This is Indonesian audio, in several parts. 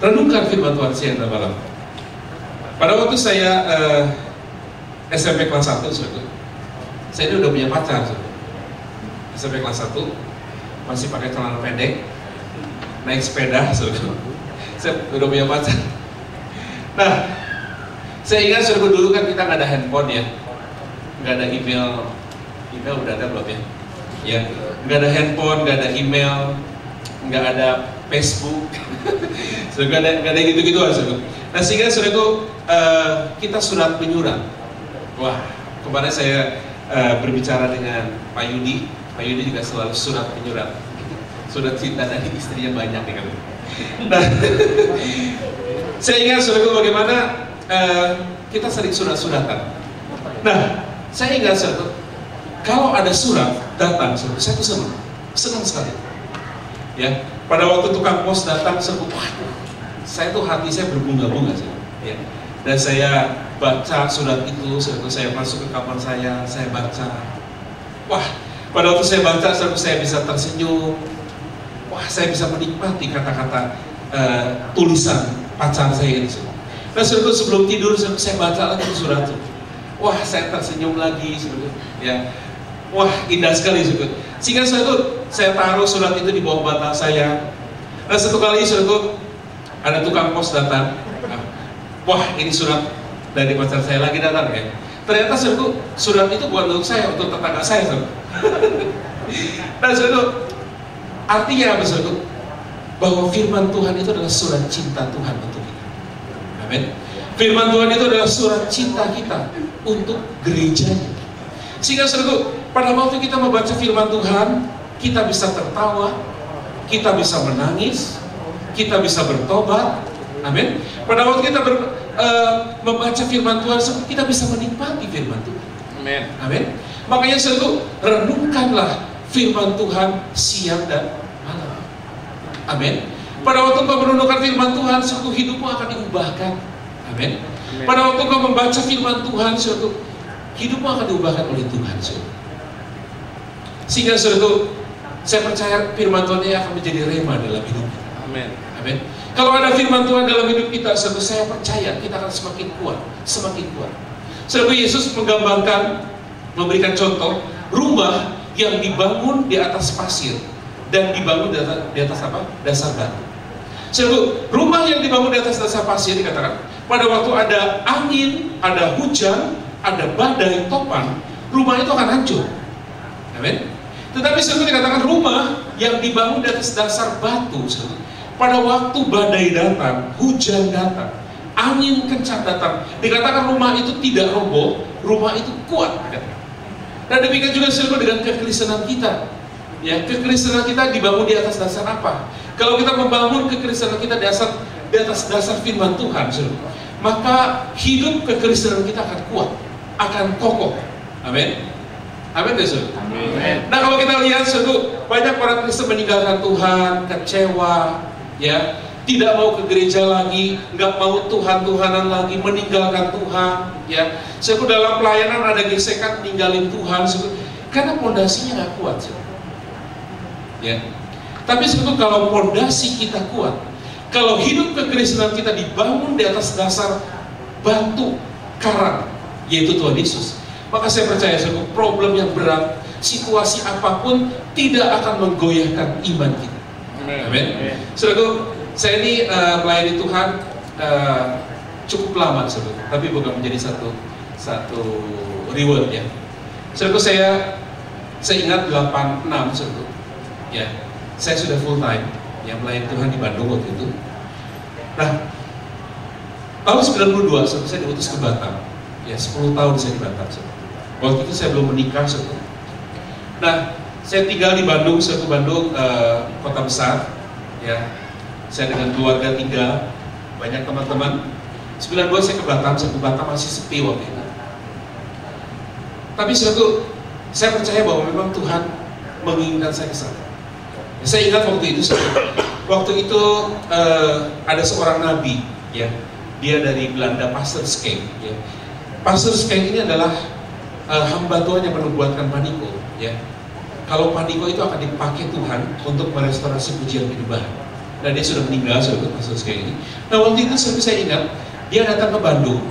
renungkan firman Tuhan siang dan malam. Pada waktu saya SMP kelas 1, saya ini udah punya pacar. SMP kelas 1, masih pakai celana pendek, naik sepeda, saya udah punya pacar. Nah, saya ingat dulu kan kita nggak ada handphone ya, nggak ada email udah ada belum ya? Ya, nggak ada handphone, nggak ada email, nggak ada Facebook, nggak ada gitu-gitu aja. Nah sehingga saudaraku kita surat menyurat. Wah, kemarin saya berbicara dengan Pak Yudi juga selalu surat menyurat. Surat cinta dari istrinya banyak ya kan. Nah, saya ingat saudaraku bagaimana kita sering surat-suratan. Nah, saya ingat saudaraku, kalau ada surat datang, saudaraku, saya tuh senang sekali. Ya, pada waktu tukang pos datang, saya tuh hati saya berbunga-bunga sih. Ya. Dan saya baca surat itu, saya masuk ke kamar saya baca. Wah, pada waktu saya baca, saya bisa tersenyum. Wah, saya bisa menikmati kata-kata tulisan pacar saya ini. Nah, sebelum tidur, saya baca lagi surat itu. Wah, saya tersenyum lagi, ya. Wah, indah sekali, sehingga saya taruh surat itu di bawah bantal saya. Nah, satu kali ada tukang pos datang. Wah, ini surat dari pacar saya lagi datang ya. Ternyata surat itu bukan untuk saya, untuk tetangga saya. Nah, artinya apa, bahwa firman Tuhan itu adalah surat cinta Tuhan untuk kita. Amin. Firman Tuhan itu adalah surat cinta kita untuk gerejanya. Sehingga pada waktu kita membaca firman Tuhan, kita bisa tertawa, kita bisa menangis, kita bisa bertobat. Amin. Pada waktu kita membaca firman Tuhan, kita bisa menikmati firman Tuhan. Amin. Amin. Makanya renungkanlah firman Tuhan siang dan malam. Amin. Pada waktu kau merenungkan firman Tuhan, hidupmu akan diubahkan. Amin. Pada waktu kau membaca firman Tuhan, hidupmu akan diubahkan oleh Tuhan. Sehingga saya percaya firman Tuhan ini akan menjadi rema dalam hidup kita. Amin. Amin. Kalau ada firman Tuhan dalam hidup kita, saya percaya kita akan semakin kuat, semakin kuat. Yesus menggambarkan, memberikan contoh rumah yang dibangun di atas pasir dan dibangun di atas apa? Dasar batu. Rumah yang dibangun di atas dasar pasir dikatakan pada waktu ada angin, ada hujan, ada badai topan, rumah itu akan hancur. Amin. Tetapi dikatakan rumah yang dibangun di atas dasar batu, pada waktu badai datang, hujan datang, angin kencang datang, dikatakan rumah itu tidak roboh, rumah itu kuat. Dan demikian juga dengan kekristenan kita. Ya, kekristenan kita dibangun di atas dasar apa? Kalau kita membangun kekristenan kita di atas dasar firman Tuhan, maka hidup kekristenan kita akan kuat, akan kokoh. Amin. Amin, Amin. Nah, kalau kita lihat banyak orang Kristen meninggalkan Tuhan, kecewa, ya, tidak mau ke gereja lagi, nggak mau Tuhan-Tuhanan lagi, meninggalkan Tuhan, ya. Dalam pelayanan ada gesekan ninggalin Tuhan, karena pondasinya nggak kuat, ya. Tapi kalau pondasi kita kuat, kalau hidup kekristenan kita dibangun di atas dasar batu karang, yaitu Tuhan Yesus, maka saya percaya problem yang berat, situasi apapun tidak akan menggoyahkan iman kita. Amin. Saya ini melayani Tuhan cukup lama, tapi bukan menjadi satu reward ya. Saya ingat 86, ya, saya sudah full time yang melayani Tuhan di Bandung waktu itu. Nah, tahun 92 saya diutus ke Batam. Ya, 10 tahun saya di Batam. Waktu itu saya belum menikah. Nah, saya tinggal di Bandung, kota besar. Ya, saya dengan keluarga tinggal, banyak teman-teman. 92 saya ke Batam masih sepi waktu itu. Tapi saya percaya bahwa memang Tuhan menginginkan saya ke sana. Saya ingat waktu itu ada seorang nabi, ya, dia dari Belanda, Pastor Skeng. Ya. Pastor Skeng ini adalah hamba Tuhan yang menubuatkan Paniko, ya. Kalau Paniko itu akan dipakai Tuhan untuk merestorasi pujian kehidupan. dan dia sudah meninggal, saudara, kasus kayak ini. Nah waktu itu saya ingat, dia datang ke Bandung,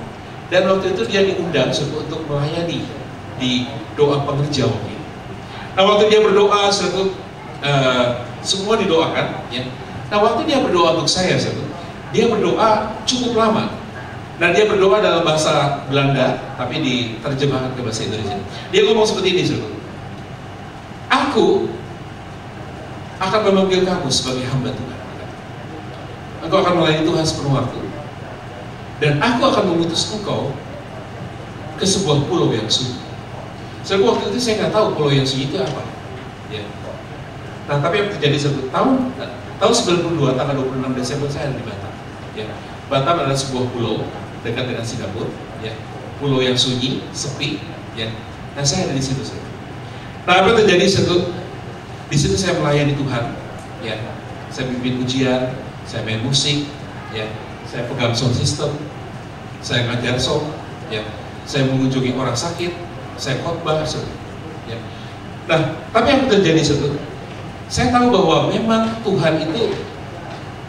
dan waktu itu dia diundang saudara, untuk melayani di doa pengerja waktu itu. Nah waktu dia berdoa, saudara, semua didoakan, ya. Nah waktu dia berdoa untuk saya, saudara, dia berdoa cukup lama. Dan dia berdoa dalam bahasa Belanda, tapi diterjemahkan ke bahasa Indonesia. Dia ngomong seperti ini, saudara. Aku akan memanggil kamu sebagai hamba Tuhan. Engkau akan melayani Tuhan sepenuh waktu. Dan aku akan mengutus engkau ke sebuah pulau yang sunyi. Sebab waktu itu saya nggak tahu pulau yang sunyi itu apa. Ya. Nah, tapi yang terjadi satu tahun 92, tanggal 26 Desember saya ada di Batam. Ya. Batam adalah sebuah pulau dekat dengan Singapura, ya. Pulau yang sunyi, sepi, ya. Nah, saya ada di situ. Nah, apa terjadi satu? Di situ saya melayani Tuhan, ya. Saya pimpin ujian, saya main musik, ya. Saya pegang sound system, saya ngajar song, ya. Saya mengunjungi orang sakit, saya khotbah, ya. Nah, tapi yang terjadi satu, saya tahu bahwa memang Tuhan itu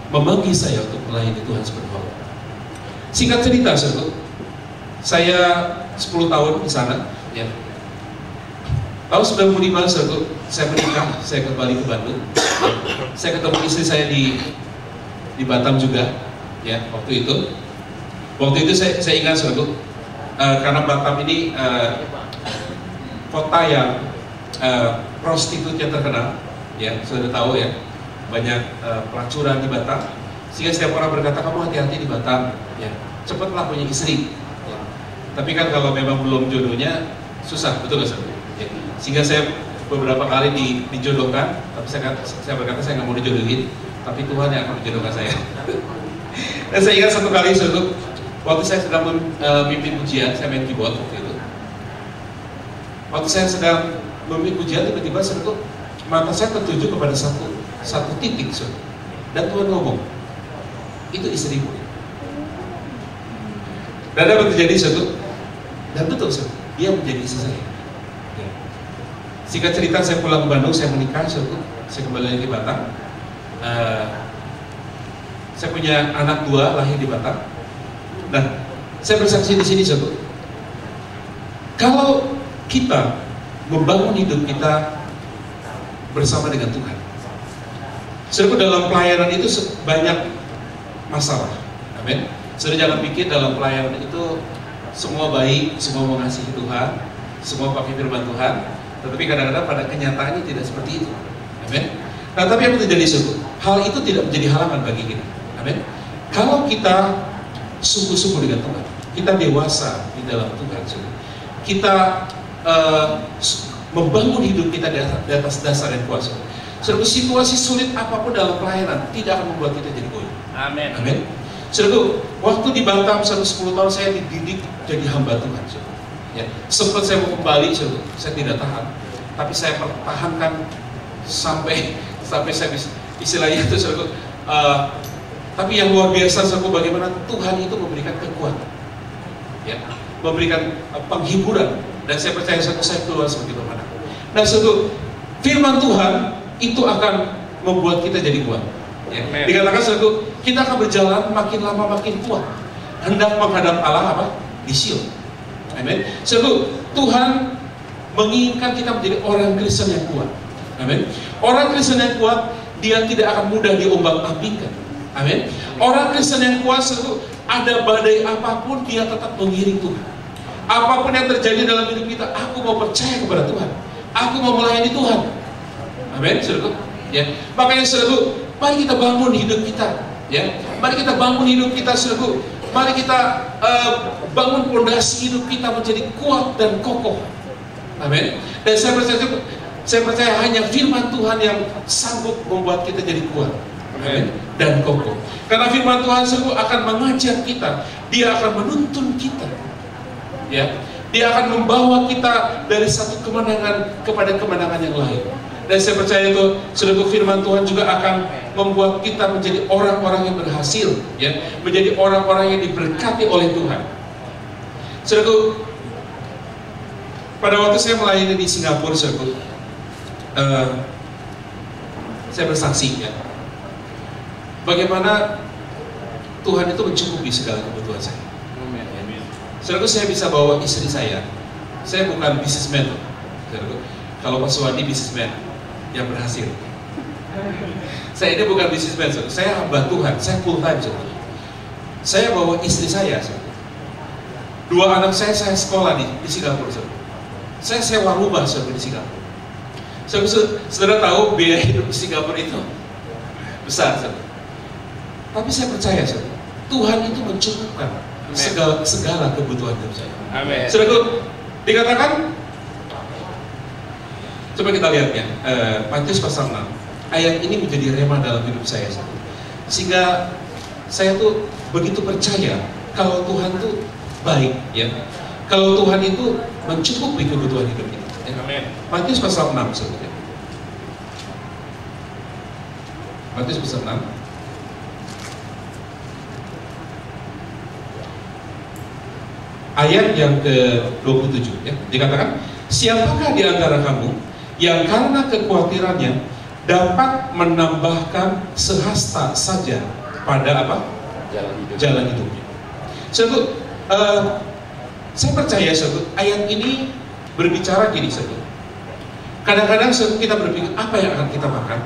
memanggil saya untuk melayani Tuhan sepenuh waktu. Singkat cerita, saya 10 tahun di sana, ya. Tahun 95, saya menikah, saya kembali ke Bandung. Saya ketemu istri saya di Batam juga, ya, waktu itu. Waktu itu saya ingat, karena Batam ini kota yang prostitutnya terkenal, ya, sudah tahu ya, banyak pelacuran di Batam. Sehingga setiap orang berkata, kamu hati-hati di Batam, ya, cepatlah punya istri. Ya. Tapi kan kalau memang belum jodohnya susah, betul nggak, saudara? Ya. Sehingga saya beberapa kali dijodohkan, tapi saya berkata saya nggak mau dijodohin, tapi Tuhan yang akan menjodohkan saya. Dan saya ingat satu kali, saudara, waktu saya sedang memimpin ujian, saya main keyboard waktu itu. Waktu saya sedang memimpin ujian, tiba-tiba saudara, mata saya tertuju kepada satu titik, saudara. Dan Tuhan ngomong, itu istrimu. Dan apa terjadi, saudara? Dan betul, saudara, dia menjadi istri saya. Ya. Singkat cerita, saya pulang ke Bandung, saya menikah, saudara. Saya kembali lagi ke Batam. Saya punya anak 2 lahir di Batam. Nah, saya bersaksi di sini, saudara. Kalau kita membangun hidup kita bersama dengan Tuhan, saudara, dalam pelayanan itu banyak masalah. Amin. Saudara jangan pikir dalam pelayanan itu semua baik, semua mengasihi Tuhan, semua pakai firman Tuhan. Tetapi kadang-kadang pada kenyataannya tidak seperti itu. Amin. Nah, tapi apa terjadi, saudara? Hal itu tidak menjadi halangan bagi kita. Amin. Kalau kita sungguh-sungguh dengan Tuhan, kita dewasa di dalam Tuhan, saudara. Kita membangun hidup kita di atas dasar yang kuasa. Saudara, situasi sulit apapun dalam pelayanan tidak akan membuat kita jadi goyah. Amin. Amin. Saudara, waktu di Batam 10 tahun saya dididik jadi hamba Tuhan, saudara. Ya, sempat saya mau kembali, saudara, saya tidak tahan, tapi saya pertahankan sampai saya bisa, istilahnya itu, saudara. Tapi yang luar biasa, saudara, bagaimana Tuhan itu memberikan kekuatan, ya, memberikan penghiburan, dan saya percaya saya keluar seperti mana. Nah, saudara, firman Tuhan itu akan membuat kita jadi kuat. Ya. Dikatakan, saudara, kita akan berjalan makin lama makin kuat, hendak menghadap Allah apa? Di Sion. Amin. Saudara, Tuhan menginginkan kita menjadi orang Kristen yang kuat. Amin. Orang Kristen yang kuat, dia tidak akan mudah diombang-ambingkan. Amin. Orang Kristen yang kuat, saudara, ada badai apapun dia tetap mengiring Tuhan. Apapun yang terjadi dalam hidup kita, aku mau percaya kepada Tuhan. Aku mau melayani Tuhan. Amin, saudara. Ya, makanya, saudara, mari kita bangun hidup kita. Ya, mari kita bangun hidup kita, saudara. Mari kita bangun pondasi hidup kita menjadi kuat dan kokoh. Amin. Dan saya percaya hanya firman Tuhan yang sanggup membuat kita jadi kuat. Amin. Dan kokoh. Karena firman Tuhan sungguh akan mengajar kita, dia akan menuntun kita. Ya, dia akan membawa kita dari satu kemenangan kepada kemenangan yang lain. Dan saya percaya itu, saudara, firman Tuhan juga akan membuat kita menjadi orang-orang yang berhasil, ya, menjadi orang-orang yang diberkati oleh Tuhan. Saudara, pada waktu saya melayani di Singapura, saudara, saya bersaksi, ya. bagaimana Tuhan itu mencukupi segala kebutuhan saya. Saudaraku, saya bisa bawa istri saya bukan businessman. Saudaraku, kalau Pak Suwandi businessman yang berhasil. Saya ini bukan businessman, saudara. Saya hamba Tuhan, saya full time, saudara. Saya bawa istri saya, saudara. 2 anak saya sekolah di Singapura, saudara. Saya sewa rumah, saudara, di Singapura. Saudara tahu biaya hidup di Singapura itu besar, saudara. Tapi saya percaya, saudara, Tuhan itu mencukupkan segala kebutuhan hidup saya. Amin. Saudara, dikatakan, coba kita lihat ya, Matius pasal 6. Ayat ini menjadi rema dalam hidup saya, saudara. Sehingga saya tuh begitu percaya kalau Tuhan tuh baik, ya. Kalau Tuhan itu mencukupi kebutuhan hidup kita. Amin. Matius pasal 6, saudara. Matius pasal 6. Ayat yang ke-27, ya. Dikatakan, siapakah di antara kamu yang karena kekhawatirannya dapat menambahkan sehasta saja pada apa? Jalan hidupnya. Saya percaya ayat ini berbicara gini, kadang-kadang kita berpikir apa yang akan kita makan,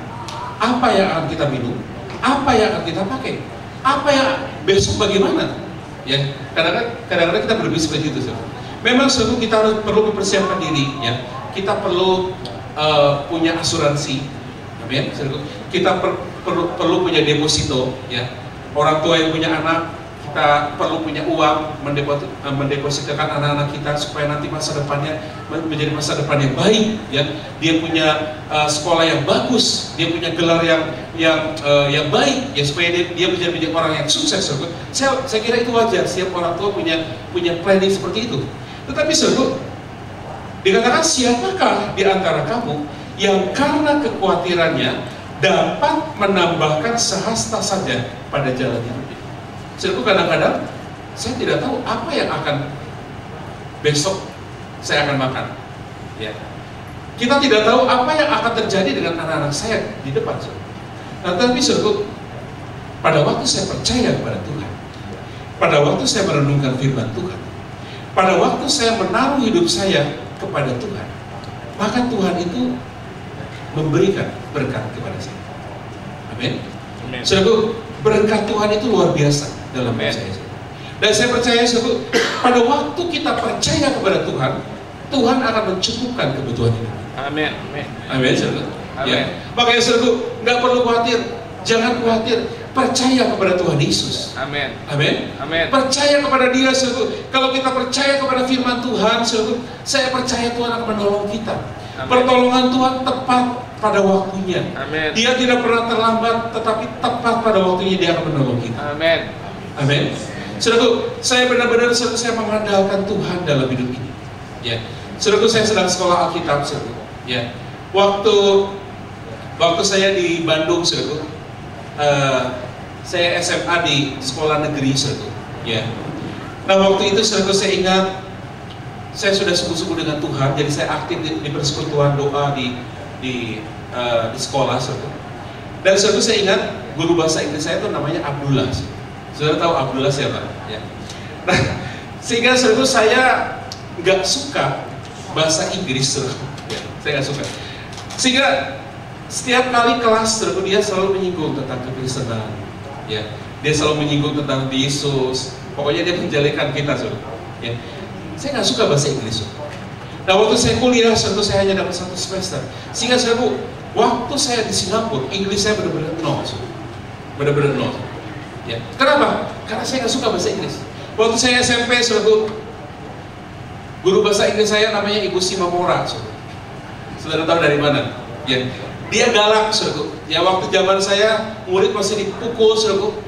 apa yang akan kita minum, apa yang akan kita pakai, apa yang besok bagaimana, ya. Kadang-kadang kita berpikir seperti itu. Memang kita perlu mempersiapkan diri, ya. Kita perlu punya asuransi, amin. Kita perlu punya deposito, ya. Orang tua yang punya anak, kita perlu punya uang mendepositkan anak-anak kita supaya nanti masa depannya menjadi masa depan yang baik, ya. Dia punya sekolah yang bagus, dia punya gelar yang baik, ya, supaya dia menjadi orang yang sukses. Saya kira itu wajar, setiap orang tua punya planning seperti itu. Tetapi dikatakan, siapakah di antara kamu yang karena kekhawatirannya dapat menambahkan sehasta saja pada jalan hidupnya. Kadang-kadang saya tidak tahu apa yang akan besok saya akan makan, ya. Kita tidak tahu apa yang akan terjadi dengan anak-anak saya di depan, Nah, tapi pada waktu saya percaya kepada Tuhan, pada waktu saya merenungkan firman Tuhan, pada waktu saya menaruh hidup saya kepada Tuhan, maka Tuhan itu memberikan berkat kepada saya. Amin. Saudaraku, berkat Tuhan itu luar biasa dalam hidup saya. Dan saya percaya, saudaraku, pada waktu kita percaya kepada Tuhan, Tuhan akan mencukupkan kebutuhan hidup. Amin. Amin, saudaraku. Ya. Makanya, saudaraku, nggak perlu khawatir, jangan khawatir, percaya kepada Tuhan Yesus. Amin. Amin. Amin. Percaya kepada Dia, saudaraku. Kalau kita percaya kepada firman Tuhan, saudaraku, saya percaya Tuhan akan menolong kita. Amen. Pertolongan Tuhan tepat pada waktunya. Amen. Dia tidak pernah terlambat, tetapi tepat pada waktunya Dia akan menolong kita. Amin. Amin. Saudaraku, saya benar-benar saya mengandalkan Tuhan dalam hidup ini. Ya. Saudaraku, saya sedang sekolah Alkitab, saudaraku. Ya. Waktu saya di Bandung, saudaraku, saya SMA di sekolah negeri, saudaraku. Ya. Nah, waktu itu, saudaraku, saya ingat saya sudah sungguh-sungguh dengan Tuhan, jadi saya aktif di persekutuan doa di sekolah, saudara. Dan saudara, saya ingat guru bahasa Inggris saya itu namanya Abdullah. Saudara tahu Abdullah siapa? Ya. Nah, sehingga saudara, saya nggak suka bahasa Inggris, saudara. Ya, saya nggak suka. Sehingga setiap kali kelas, saudara, dia selalu menyinggung tentang kekristenan. Ya, dia selalu menyinggung tentang Yesus. Pokoknya dia menjelekan kita, saudara. Ya. Saya nggak suka bahasa Inggris. Nah, waktu saya kuliah, saya hanya dapat 1 semester. Sehingga waktu saya di Singapura, Inggris saya benar-benar nol. Benar-benar nol. Ya. Kenapa? Karena saya nggak suka bahasa Inggris. Waktu saya SMP, guru bahasa Inggris saya namanya Ibu Simamora. Saudara tahu dari mana? Ya. Dia galak, ya. Waktu zaman saya, murid masih dipukul,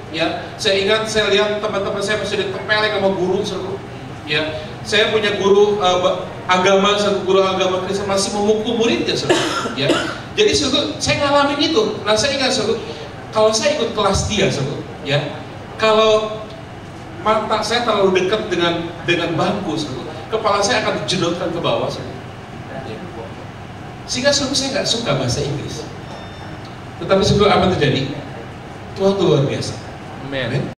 ya. Saya ingat, saya lihat teman-teman saya masih ditempelin sama guru, ya. Saya punya guru guru agama Kristen masih memukul muridnya, ya. Jadi, saya ngalamin itu. Nah, saya ingat, kalau saya ikut kelas dia, ya, kalau mata saya terlalu dekat dengan bangku, kepala saya akan dijedotkan ke bawah, ya. Sehingga saya nggak suka bahasa Inggris. Tetapi apa terjadi? Tuhan itu luar biasa. Amen.